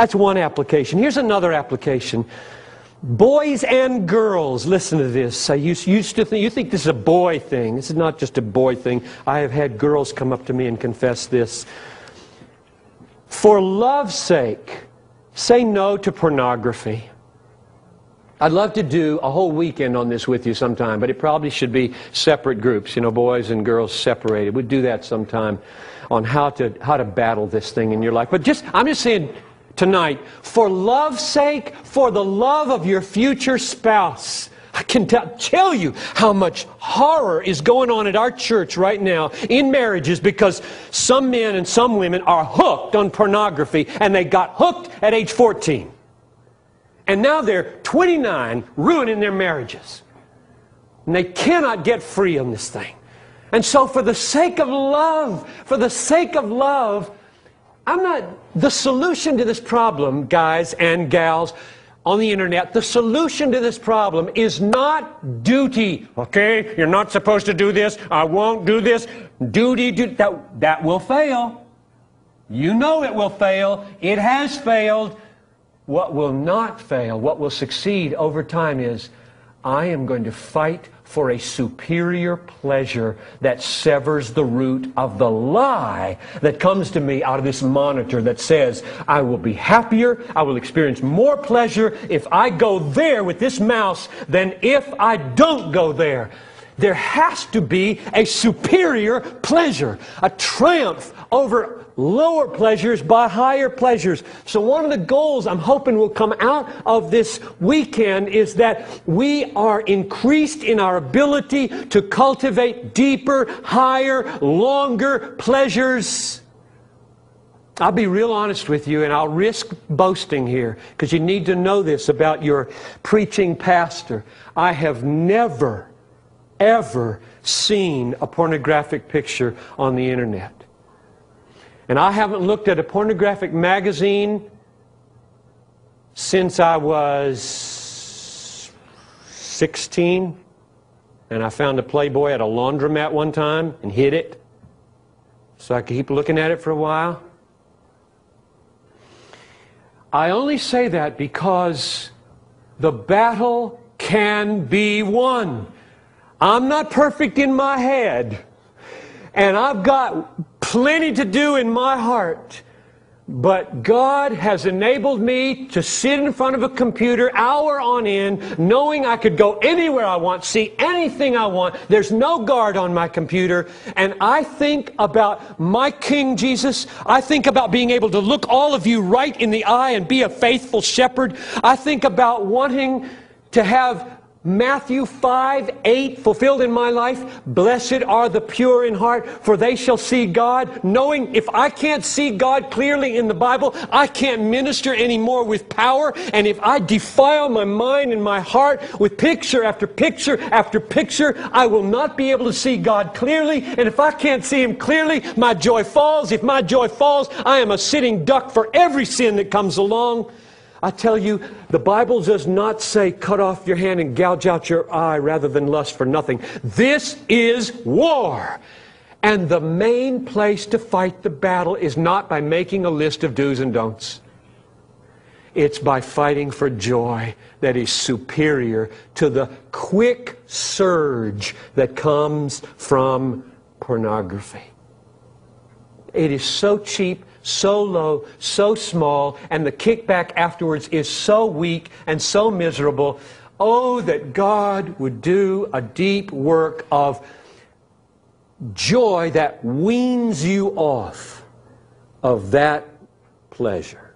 That's one application. Here's another application. Boys and girls, listen to this. You think this is a boy thing. This is not just a boy thing. I have had girls come up to me and confess this. For love's sake, say no to pornography. I'd love to do a whole weekend on this with you sometime, but it probably should be separate groups, boys and girls separated. We'd do that sometime on how to battle this thing in your life. But I'm just saying tonight, for love's sake, for the love of your future spouse, I can tell you how much horror is going on at our church right now in marriages because some men and some women are hooked on pornography, and they got hooked at age 14. And now they're 29, ruining their marriages. And they cannot get free on this thing. And so for the sake of love, the solution to this problem, guys and gals on the internet, the solution to this problem is not duty. Okay, you're not supposed to do this. I won't do this. Duty, that will fail. You know it will fail. It has failed. What will not fail, what will succeed over time is, I am going to fight for a superior pleasure that severs the root of the lie that comes to me out of this monitor that says, I will be happier, I will experience more pleasure if I go there with this mouse than if I don't go there. There has to be a superior pleasure, a triumph over lower pleasures by higher pleasures. So one of the goals I'm hoping will come out of this weekend is that we are increased in our ability to cultivate deeper, higher, longer pleasures. I'll be real honest with you, and I'll risk boasting here because you need to know this about your preaching pastor. I have never, ever seen a pornographic picture on the internet. And I haven't looked at a pornographic magazine since I was 16. And I found a Playboy at a laundromat one time and hid it so I could keep looking at it for a while. I only say that because the battle can be won. I'm not perfect in my head, and I've got plenty to do in my heart, but God has enabled me to sit in front of a computer hour on end, knowing I could go anywhere I want, see anything I want. There's no guard on my computer, and I think about my King Jesus. I think about being able to look all of you right in the eye and be a faithful shepherd. I think about wanting to have Matthew 5:8 fulfilled in my life. Blessed are the pure in heart, for they shall see God. Knowing if I can't see God clearly in the Bible, I can't minister anymore with power. And if I defile my mind and my heart with picture after picture after picture, I will not be able to see God clearly. And if I can't see Him clearly, my joy falls. If my joy falls, I am a sitting duck for every sin that comes along. I tell you, the Bible does not say cut off your hand and gouge out your eye rather than lust for nothing. This is war. And the main place to fight the battle is not by making a list of do's and don'ts. It's by fighting for joy that is superior to the quick surge that comes from pornography. It is so cheap, so low, so small, and the kickback afterwards is so weak and so miserable. Oh, that God would do a deep work of joy that weans you off of that pleasure.